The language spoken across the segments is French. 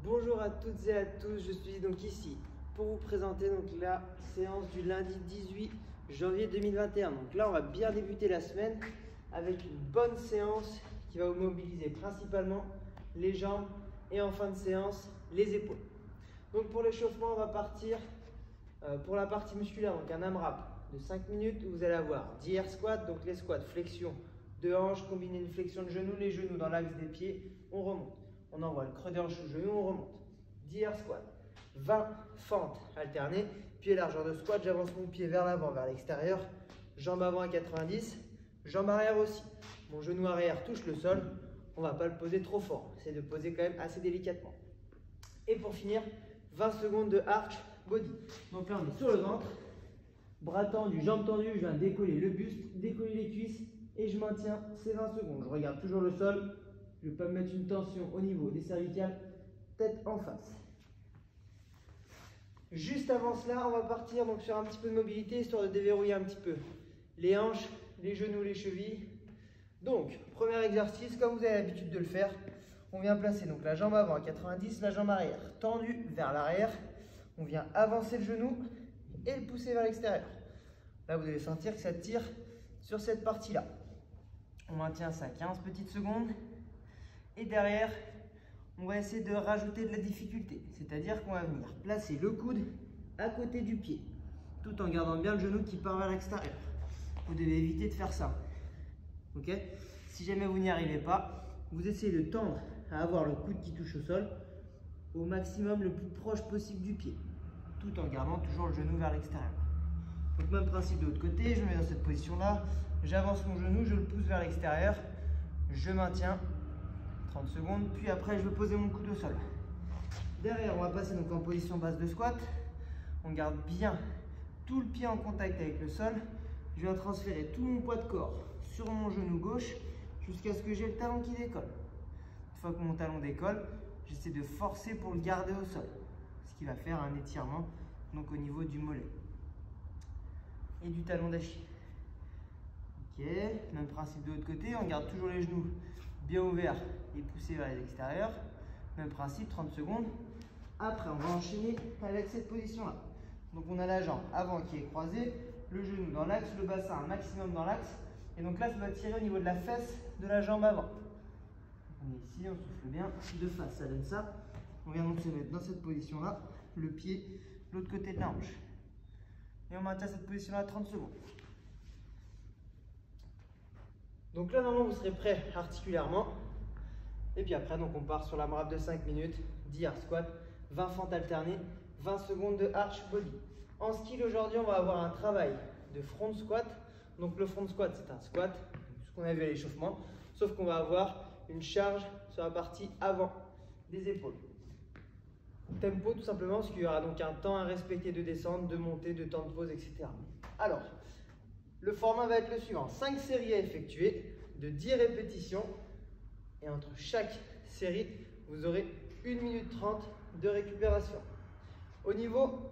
Bonjour à toutes et à tous, je suis donc ici pour vous présenter donc la séance du lundi 18 janvier 2021. Donc là on va bien débuter la semaine avec une bonne séance qui va vous mobiliser principalement les jambes et en fin de séance les épaules. Donc pour l'échauffement on va partir pour la partie musculaire, donc un AMRAP de 5 minutes où vous allez avoir 10 air squats, donc les squats, flexion de hanches, combiner une flexion de genoux, les genoux dans l'axe des pieds, on remonte. On envoie le creux des hanches au genou, on remonte. 10 air squats, 20 fentes alternées, pied largeur de squat, j'avance mon pied vers l'avant, vers l'extérieur, jambe avant à 90, jambe arrière aussi. Mon genou arrière touche le sol, on ne va pas le poser trop fort, c'est de poser quand même assez délicatement. Et pour finir, 20 secondes de arch body. Donc là on est sur le ventre, bras tendus, jambes tendues, je viens décoller le buste, décoller les cuisses et je maintiens ces 20 secondes. Je regarde toujours le sol, je ne vais pas me mettre une tension au niveau des cervicales, tête en face. Juste avant cela, on va partir donc sur un petit peu de mobilité, histoire de déverrouiller un petit peu les hanches, les genoux, les chevilles. Donc, premier exercice, comme vous avez l'habitude de le faire, on vient placer donc la jambe avant à 90, la jambe arrière tendue vers l'arrière. On vient avancer le genou et le pousser vers l'extérieur. Là, vous allez sentir que ça tire sur cette partie-là. On maintient ça 15 petites secondes. Et derrière, on va essayer de rajouter de la difficulté. C'est-à-dire qu'on va venir placer le coude à côté du pied, tout en gardant bien le genou qui part vers l'extérieur. Vous devez éviter de faire ça. Ok? Si jamais vous n'y arrivez pas, vous essayez de tendre à avoir le coude qui touche au sol au maximum le plus proche possible du pied, tout en gardant toujours le genou vers l'extérieur. Donc même principe de l'autre côté, je me mets dans cette position-là, j'avance mon genou, je le pousse vers l'extérieur, je maintiens 30 secondes, puis après je vais poser mon coude au sol. Derrière, on va passer donc en position basse de squat. On garde bien tout le pied en contact avec le sol. Je viens transférer tout mon poids de corps sur mon genou gauche jusqu'à ce que j'ai le talon qui décolle. Une fois que mon talon décolle, j'essaie de forcer pour le garder au sol, ce qui va faire un étirement donc au niveau du mollet et du talon d'Achille. Ok, même principe de l'autre côté, on garde toujours les genoux bien ouverts et poussés vers l'extérieur. Même principe, 30 secondes. Après, on va enchaîner avec cette position-là. Donc, on a la jambe avant qui est croisée, le genou dans l'axe, le bassin un maximum dans l'axe. Et donc là, ça va tirer au niveau de la fesse de la jambe avant. On est ici, on souffle bien de face, ça donne ça. On vient donc se mettre dans cette position-là, le pied de l'autre côté de la hanche. Et on maintient cette position-là 30 secondes. Donc là, normalement, vous serez prêt articulairement. Et puis après, donc on part sur la l'AMRAP de 5 minutes, 10 air squat, 20 fentes alternées, 20 secondes de arch body. En skill, aujourd'hui, on va avoir un travail de front squat. Donc le front squat, c'est un squat, ce qu'on a vu à l'échauffement, sauf qu'on va avoir une charge sur la partie avant des épaules. Tempo, tout simplement, parce qu'il y aura donc un temps à respecter de descente, de montée, de temps de pause, etc. Alors, le format va être le suivant. 5 séries à effectuer de 10 répétitions. Et entre chaque série, vous aurez 1 minute 30 de récupération. Au niveau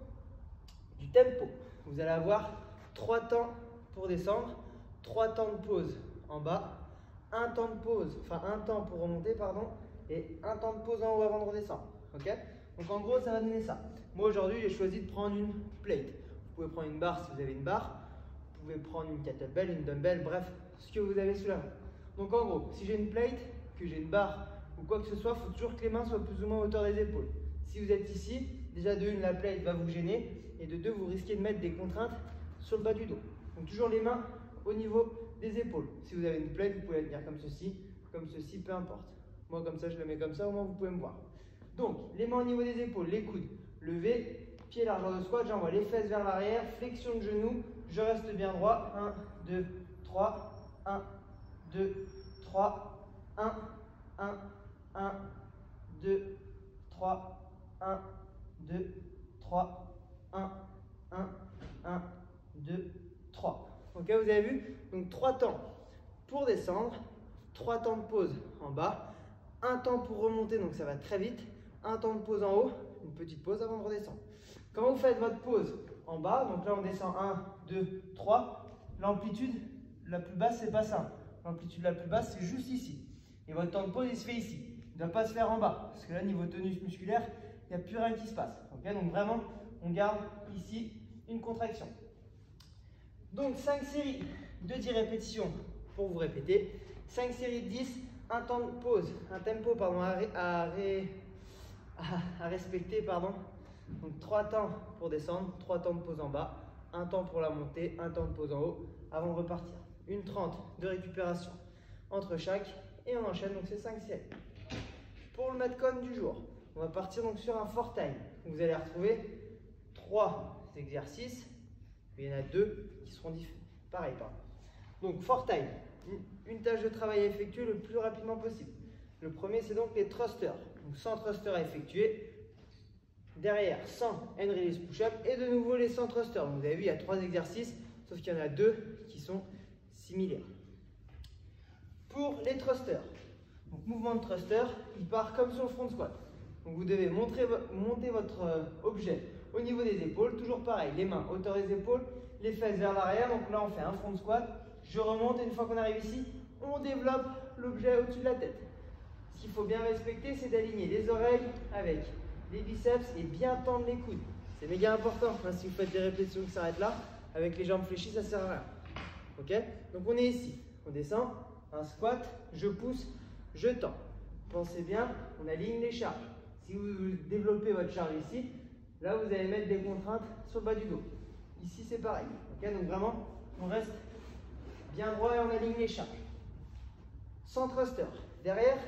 du tempo, vous allez avoir 3 temps pour descendre, 3 temps de pause en bas, un temps de pause, enfin un temps pour remonter, pardon, et un temps de pause en haut avant de redescendre. Ok? Donc en gros, ça va donner ça. Moi aujourd'hui, j'ai choisi de prendre une plate. Vous pouvez prendre une barre si vous avez une barre. Vous pouvez prendre une kettlebell, une dumbbell, bref, ce que vous avez sous la main. Donc en gros, si j'ai une plate, que j'ai une barre ou quoi que ce soit, il faut toujours que les mains soient plus ou moins à hauteur des épaules. Si vous êtes ici, déjà de une, la plate va vous gêner, et de deux, vous risquez de mettre des contraintes sur le bas du dos. Donc toujours les mains au niveau des épaules. Si vous avez une plate, vous pouvez la tenir comme ceci, peu importe. Moi comme ça, je le mets comme ça, au moins vous pouvez me voir. Donc les mains au niveau des épaules, les coudes levés, pied largeur de squat, j'envoie les fesses vers l'arrière, flexion de genoux, je reste bien droit, 1, 2, 3, 1, 2, 3, 1, 1, 1, 2, 3, 1, 2, 3, 1, 1, 1, 2, 3. Ok, vous avez vu? Donc 3 temps pour descendre, 3 temps de pause en bas, un temps pour remonter, donc ça va très vite, un temps de pause en haut, une petite pause avant de redescendre. Quand vous faites votre pause en bas, donc là on descend 1, 2, 3, l'amplitude la plus basse c'est pas ça. L'amplitude la plus basse c'est juste ici. Et votre temps de pause il se fait ici. ne doit pas se faire en bas. Parce que là, niveau tonus musculaire, il n'y a plus rien qui se passe. Okay, donc vraiment, on garde ici une contraction. Donc 5 séries de 10 répétitions pour vous répéter. 5 séries de 10, un temps de pause, un tempo pardon, à respecter. Pardon. Donc 3 temps pour descendre, 3 temps de pause en bas, un temps pour la montée, un temps de pause en haut avant de repartir. Une 30 de récupération entre chaque et on enchaîne, donc c'est 5 séries. Pour le metcon du jour, on va partir donc sur un fort time. Vous allez retrouver 3 exercices, il y en a 2 qui seront pareil. Donc fort time, une tâche de travail à effectuer le plus rapidement possible. Le premier, c'est donc les thrusters. Donc 100 thrusters à effectuer. Derrière, 100 hand release push-up et de nouveau les 100 thrusters. Donc vous avez vu, il y a 3 exercices, sauf qu'il y en a 2 qui sont similaires. Pour les thrusters, donc mouvement de thruster, il part comme sur le front squat. Donc vous devez monter votre objet au niveau des épaules, toujours pareil, les mains hauteur des épaules, les fesses vers l'arrière. Donc là on fait un front squat, je remonte et une fois qu'on arrive ici, on développe l'objet au-dessus de la tête. Ce qu'il faut bien respecter, c'est d'aligner les oreilles avec les biceps et bien tendre les coudes. C'est méga important. Enfin, si vous faites des répétitions qui s'arrêtent là, avec les jambes fléchies, ça ne sert à rien. Ok? Donc on est ici, on descend, un squat, je pousse, je tends. Pensez bien, on aligne les charges. Si vous développez votre charge ici, là vous allez mettre des contraintes sur le bas du dos. Ici c'est pareil. Okay, donc vraiment, on reste bien droit et on aligne les charges. 100 thrusters. Derrière,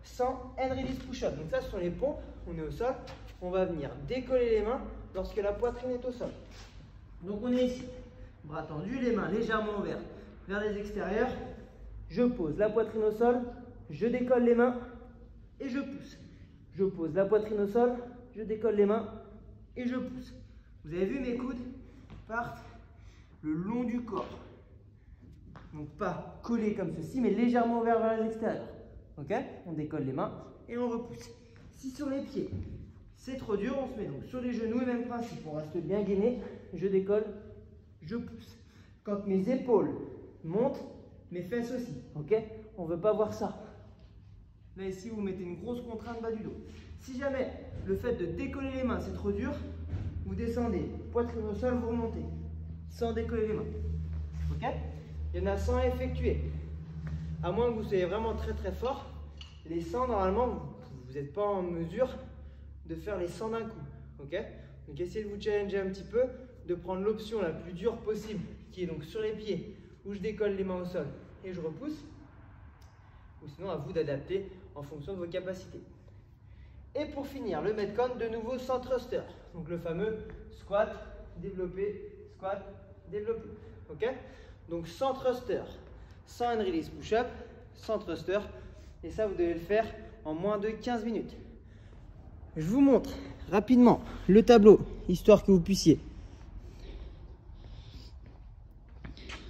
100 hand release push-up. Donc ça, ce sont les pompes. On est au sol. On va venir décoller les mains lorsque la poitrine est au sol. Donc on est ici. Bras tendus, les mains légèrement ouvertes vers les extérieurs. Je pose la poitrine au sol. Je décolle les mains et je pousse. Je pose la poitrine au sol. Je décolle les mains et je pousse. Vous avez vu, mes coudes partent le long du corps. Donc pas collés comme ceci, mais légèrement ouverts vers les extérieurs. Ok? On décolle les mains et on repousse. Si sur les pieds, c'est trop dur, on se met donc sur les genoux et même principe. On reste bien gainé. Je décolle, je pousse. Quand mes épaules montent, mes fesses aussi. Ok? On ne veut pas voir ça. Là ici, vous mettez une grosse contrainte bas du dos. Si jamais le fait de décoller les mains, c'est trop dur, vous descendez, poitrine au sol, vous remontez. Sans décoller les mains. Ok? Il y en a 100 à effectuer. À moins que vous soyez vraiment très très fort, les 100 normalement, vous n'êtes pas en mesure de faire les 100 d'un coup. Ok? Donc essayez de vous challenger un petit peu, de prendre l'option la plus dure possible, qui est donc sur les pieds, où je décolle les mains au sol et je repousse. Ou sinon à vous d'adapter en fonction de vos capacités. Et pour finir, le metcon, de nouveau 100 thrusters. Donc le fameux squat, développé, squat, développé. Ok? Donc 100 thrusters, 100 hand release push-up, 100 thrusters. Et ça, vous devez le faire en moins de 15 minutes. Je vous montre rapidement le tableau, histoire que vous puissiez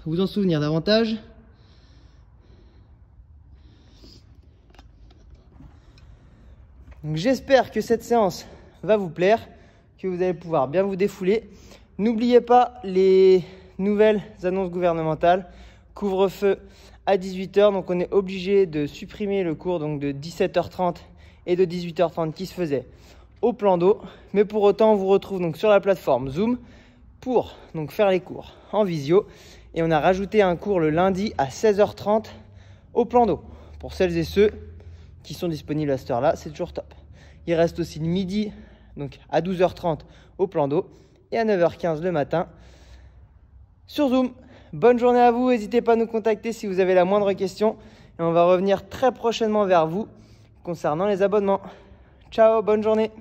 vous en souvenir davantage. Donc j'espère que cette séance va vous plaire, que vous allez pouvoir bien vous défouler. N'oubliez pas les nouvelles annonces gouvernementales. Couvre-feu à 18 h, donc on est obligé de supprimer le cours donc de 17 h 30 et de 18 h 30 qui se faisait au plan d'eau. Mais pour autant, on vous retrouve donc sur la plateforme Zoom pour donc faire les cours en visio. Et on a rajouté un cours le lundi à 16 h 30 au plan d'eau. Pour celles et ceux qui sont disponibles à cette heure-là, c'est toujours top. Il reste aussi le midi, donc à 12 h 30 au plan d'eau et à 9 h 15 le matin sur Zoom. Bonne journée à vous, n'hésitez pas à nous contacter si vous avez la moindre question et on va revenir très prochainement vers vous concernant les abonnements. Ciao, bonne journée.